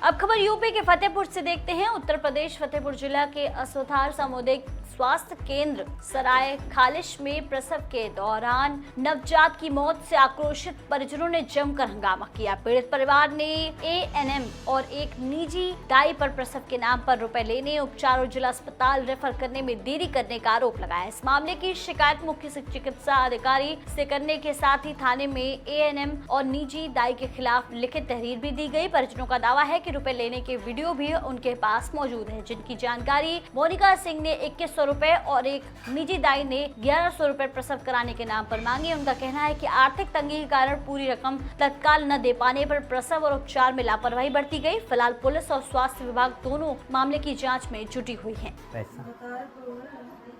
अब खबर यूपी के फतेहपुर से देखते हैं। उत्तर प्रदेश फतेहपुर जिला के अस्वथार सामुदायिक स्वास्थ्य केंद्र सराय खालिश में प्रसव के दौरान नवजात की मौत से आक्रोशित परिजनों ने जमकर हंगामा किया। पीड़ित परिवार ने एएनएम और एक निजी दाई पर प्रसव के नाम पर रुपए लेने, उपचार और जिला अस्पताल रेफर करने में देरी करने का आरोप लगाया। इस मामले की शिकायत मुख्य चिकित्सा अधिकारी से करने के साथ ही थाने में एएनएम और निजी दाई के खिलाफ लिखित तहरीर भी दी गई। परिजनों का दावा है कि रुपए लेने के वीडियो भी उनके पास मौजूद है, जिनकी जानकारी मोनिका सिंह ने 2100 रुपए और एक निजी दाई ने 1100 रुपए प्रसव कराने के नाम पर मांगे। उनका कहना है कि आर्थिक तंगी के कारण पूरी रकम तत्काल न दे पाने पर प्रसव और उपचार में लापरवाही बरती गई। फिलहाल पुलिस और स्वास्थ्य विभाग दोनों मामले की जांच में जुटी हुई है। पैसा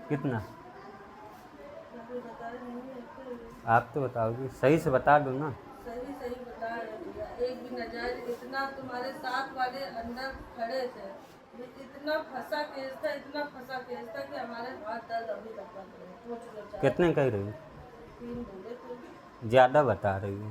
कितना आप तो बताओगे, सही से बता दो ना। सही बता रहे भैया, एक भी नजायज इतना तुम्हारे साथ वाले अंदर खड़े थे, इतना फंसा केस था कि हमारे हाथ दर्द अभी तक कर रहे हैं। कितने कह रही हो? 3 बोले थे। ज़्यादा बता रही हो।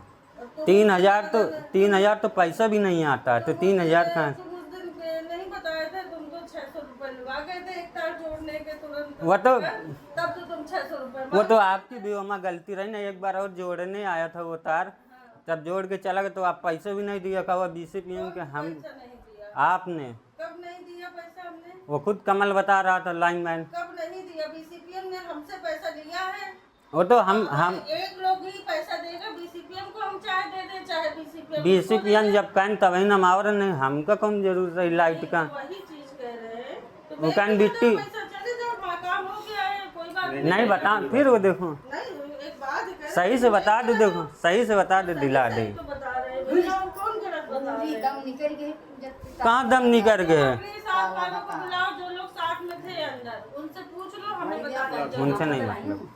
3,000 तो पैसा भी नहीं आता है, तो 3,000 कहाँ? तुम उस दिन नहीं बताए थे, तुमको 600 रुपए लगा गए थे एक तार जोड़ने के तुरंत। वो तो तब तो तुम 600 रुपए वो तो आपकी भी वहाँ गलती रही ना। एक बार और जोड़ने आया था वो तार, तब जोड़ के चला गया तो आप पैसा भी नहीं दिया। कहा BCPM के हम नहीं दिया। आपने कब नहीं दिया पैसा हमने? वो खुद कमल बता रहा था लाइनमैन। कब नहीं दिया? BCPM ने हमसे पैसा लिया है। वो तो हम एक लोग ही पैसा देगा BCPM को, हम चाहे दे दे चाहे BCPM जब कहन तभी न मावर नहीं, हमका कौन जरूरत है लाइट का। वही चीज कह रहे हैं तो वो कहन बिट्टी चले जाओ, काम हो गया है, कोई बात नहीं बता। फिर वो देखो नहीं, एक बात सही से बता दे, देखो सही से बता दे, दिला दे। तो बता रहे हैं भैया, हम कौन गलत बता रहे हैं? कहाँ दम निकल गए? अपने साथ वालों को बुलाओ, जो लोग साथ में थे अंदर, उनसे पूछ लो, हमें बता दो। उनसे नहीं मतलब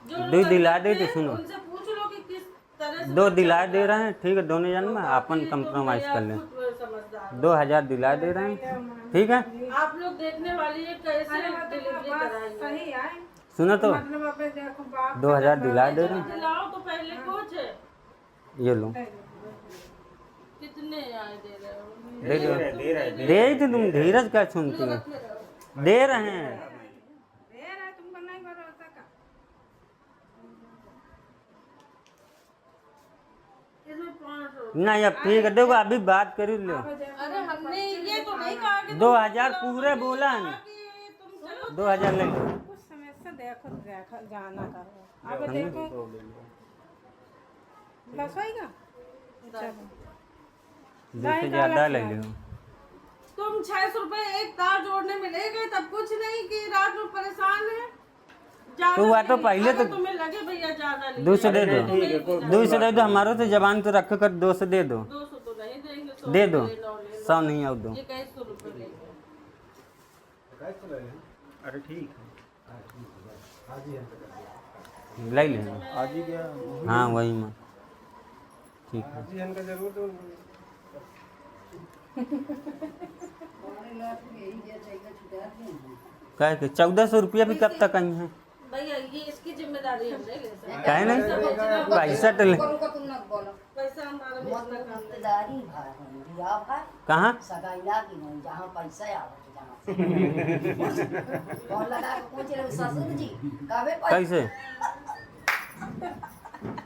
जो दो लोग दिला अंदर दे तो थे, सुनो, उनसे पूछ लो कि किस तरह से 2 दिला दे रहे हैं, ठीक है। दोनों जन में अपन कंप्रोमाइज कर लें। 2,000 दिला दे रहे हैं, ठीक है। आप लोग देखने वाली है कैसे डिलीवरी कराई है। सुनो तो 2,000 दिला दे रहे हैं, दिलाओ तो पहले कुछ है। ये लो कितने आए दे रहे हो? दे दो। दे ही तो तुम धीरज क्या सुनती हो? दे रहे हैं। इसमें 500। नहीं अब ठीक है, देखो अभी बात कर लो। अरे हमने ये तो नहीं कहा कि 2,000 पूरे बोला है, तुम चलो 2,000 ले लो। कुछ समय से देखो जाना करो। अब देखो बस होएगा। जैसे ज़्यादा ले लो। तुम 600 रुपए एक तार जोड़ने में ले गए, तब कुछ नहीं कि रात में परेशान है। तो वो तो पहले तो तुम्हें लगे भैया ज्यादा ले 200 दे दो, 200 दे दो। हमारो तो जबान तो रख कर 200 दे दो, 200 तो नहीं देंगे, 100 दे दो। ले लो, ले लो। 100 नहीं आओ दो। ये 100 रुपए ले लो। अरे ठीक ले लेंगे। आज ही क्या हाँ वही में ठीक है। आज ही इनका जरूर तो कह के 1,400 रुपया भी कब तक आई हैं? भैया ये इसकी जिम्मेदारी हम ले लेते हैं। कहे नहीं पैसा तो ले। पैसा हमारा भी इतना काम है। कहाँ कैसे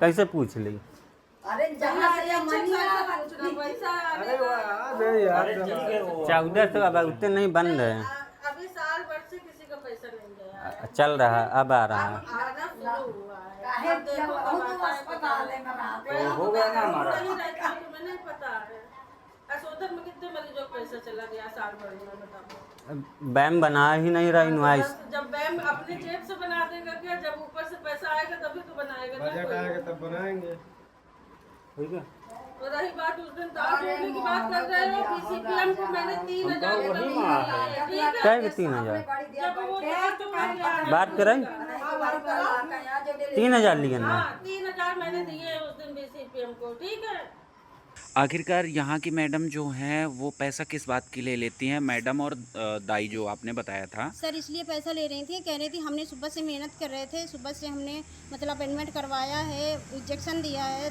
कैसे पूछ ली? अरे जहाँ से ये मनी पैसा अरे वाह यार 1,400 अब उतने नहीं बंद है, अभी साल भर से किसी का पैसा नहीं गया। चल रहा अब आ रहा है। आना शुरू हुआ है। काहे अब देखो अस्पताल में रहते हो गया ना हमारा। तुम्हें नहीं पता है असोदर में कितने मरीजों का पैसा चला गया साल भर में, बताओ। बैम बना ही नहीं रहा इनवाइस। जब बैंक अपने जेब से बना देगा क्या? जब ऊपर से पैसा आएगा तभी तो बनाएगा ना बजट कोई। आएगा तब बनाएंगे। ठीक है। और रही बात उस दिन तार जोड़ने की बात कर रहे हो, BCPM को मैंने 3,000 रुपए दिए, ठीक है? कह के 3,000 जब वो तार जोड़ बात करें 3,000 लिए ना। हाँ 3,000 मैंने दिए उस दिन BCPM को, ठीक है? आखिरकार यहाँ की मैडम जो हैं वो पैसा किस बात के लिए लेती हैं? मैडम और दाई जो आपने बताया था। सर इसलिए पैसा ले रही थी, कह रही थी हमने सुबह से मेहनत कर रहे थे, सुबह से हमने मतलब अपॉइंटमेंट करवाया है, इंजेक्शन दिया है,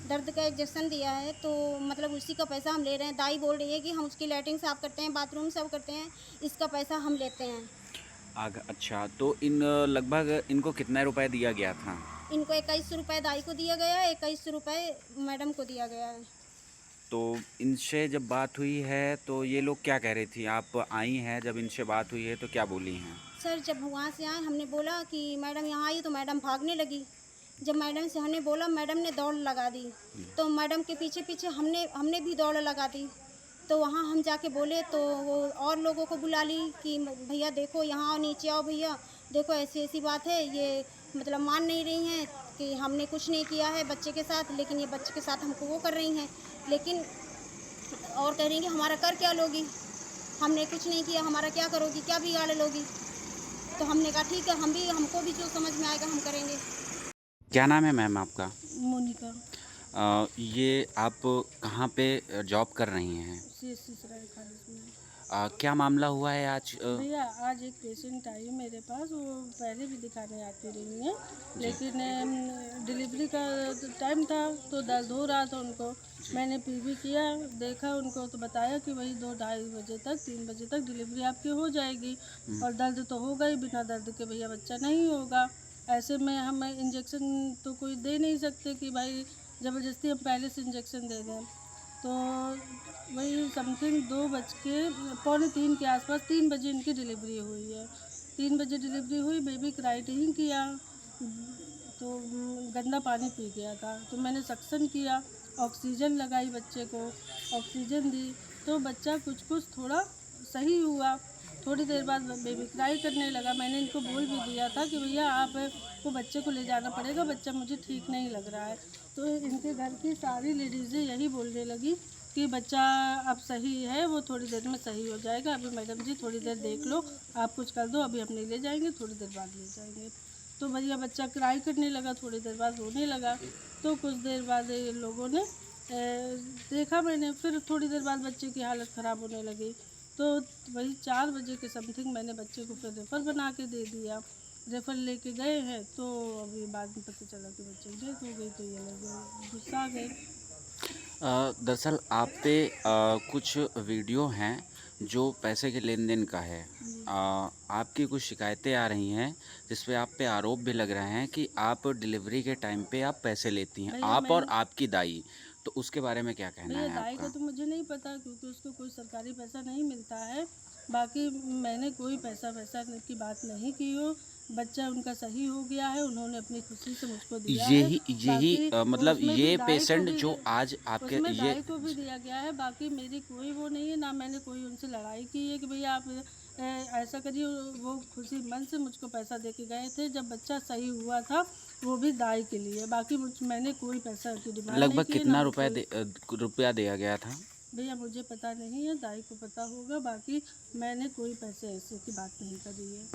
दर्द का इंजेक्शन दिया है, तो मतलब उसी का पैसा हम ले रहे हैं। दाई बोल रही है कि हम उसकी लैट्रिन साफ़ करते हैं, बाथरूम साफ़ करते हैं, इसका पैसा हम लेते हैं। अच्छा, तो इन लगभग इनको कितना रुपए दिया गया था? इनको 2100 रुपये दाई को दिया गया है, 2100 रुपये मैडम को दिया गया है। तो इनसे जब बात हुई है तो ये लोग क्या कह रही थी? आप आई हैं, जब इनसे बात हुई है तो क्या बोली हैं? सर जब वहाँ से आए हमने बोला कि मैडम यहाँ आई, तो मैडम भागने लगी। जब मैडम से हमने बोला, मैडम ने दौड़ लगा दी, तो मैडम के पीछे पीछे हमने भी दौड़ लगा दी। तो वहाँ हम जाके बोले तो वो और लोगों को बुला ली कि भैया देखो यहाँ आओ, नीचे आओ भैया, देखो ऐसी ऐसी बात है। ये मतलब मान नहीं रही हैं कि हमने कुछ नहीं किया है बच्चे के साथ, लेकिन ये बच्चे के साथ हमको वो कर रही हैं, लेकिन और कह रही हैं कि हमारा कर क्या लोगी, हमने कुछ नहीं किया, हमारा क्या करोगी, क्या बिगाड़ लोगी। तो हमने कहा ठीक है, हमको भी जो समझ में आएगा हम करेंगे। क्या नाम है मैम आपका? मोनिका ये आप कहाँ पे जॉब कर रही हैं? CSC सराय खालिश में। क्या मामला हुआ है आज? भैया आज एक पेशेंट आई मेरे पास, वो पहले भी दिखाने आती रही हैं, लेकिन डिलीवरी का टाइम था तो दर्द हो रहा था उनको। मैंने PV किया, देखा उनको, तो बताया कि वही 2-2:30 बजे तक 3 बजे तक डिलीवरी आपकी हो जाएगी, और दर्द तो होगा ही, बिना दर्द के भैया बच्चा नहीं होगा। ऐसे में हम इंजेक्शन तो कोई दे नहीं सकते कि भाई ज़बरदस्ती हम पहले से इंजेक्शन दे दें। तो वही समथिंग 2:45 के आसपास 3 बजे इनकी डिलीवरी हुई है। 3 बजे डिलीवरी हुई, बेबी क्राइट ही किया, तो गंदा पानी पी गया था। तो मैंने सक्शन किया, ऑक्सीजन लगाई, बच्चे को ऑक्सीजन दी, तो बच्चा कुछ थोड़ा सही हुआ। थोड़ी देर बाद बेबी क्राई करने लगा। मैंने इनको बोल भी दिया था कि भैया आपको बच्चे को ले जाना पड़ेगा, बच्चा मुझे ठीक नहीं लग रहा है। तो इनके घर की सारी लेडीज़ें यही बोलने लगी कि बच्चा अब सही है, वो थोड़ी देर में सही हो जाएगा, अभी मैडम जी थोड़ी देर देख लो, आप कुछ कर दो, अभी हम नहीं ले जाएंगे, थोड़ी देर बाद ले जाएंगे। तो भैया बच्चा क्राई करने लगा, थोड़ी देर बाद रोने लगा। तो कुछ देर बाद लोगों ने देखा, मैंने फिर थोड़ी देर बाद बच्चे की हालत ख़राब होने लगी। तो वही 4 बजे के समथिंग मैंने बच्चे को फिर रेफ़र बना के दे दिया। रेफ़र लेके गए हैं, तो अभी बाद में पता चला कि बच्चे की डेथ हो गई। तो ये लोग गुस्सा आ गए। दरअसल आप पे कुछ वीडियो हैं जो पैसे के लेन देन का है। आपकी कुछ शिकायतें आ रही हैं जिस पे आप पे आरोप भी लग रहे हैं कि आप डिलीवरी के टाइम पे आप पैसे लेती हैं, आप और आपकी दाई। तो उसके बारे में क्या कहना भैया है दाई आपका? का तो मुझे नहीं पता, क्योंकि उसको कोई सरकारी पैसा नहीं मिलता है। बाकी मैंने कोई पैसा की बात नहीं की हो। बच्चा उनका सही हो गया है, उन्होंने अपनी खुशी से मुझको दिया है। यही मतलब उसमें भी ये दाई को पेशेंट भी जो आज आपके उसमें ये दाई को भी दिया गया है। बाकी मेरी कोई वो नहीं है, ना मैंने कोई उनसे लड़ाई की है कि भैया आप ऐसा करिए। वो खुशी मन से मुझको पैसा दे के गए थे, जब बच्चा सही हुआ था, वो भी दाई के लिए। बाकी मैंने कोई पैसा की डिमांड नहीं लगभग की है, कितना ना रुपया दिया गया था? भैया मुझे पता नहीं है, दाई को पता होगा। बाकी मैंने कोई पैसे ऐसे की बात नहीं करी है।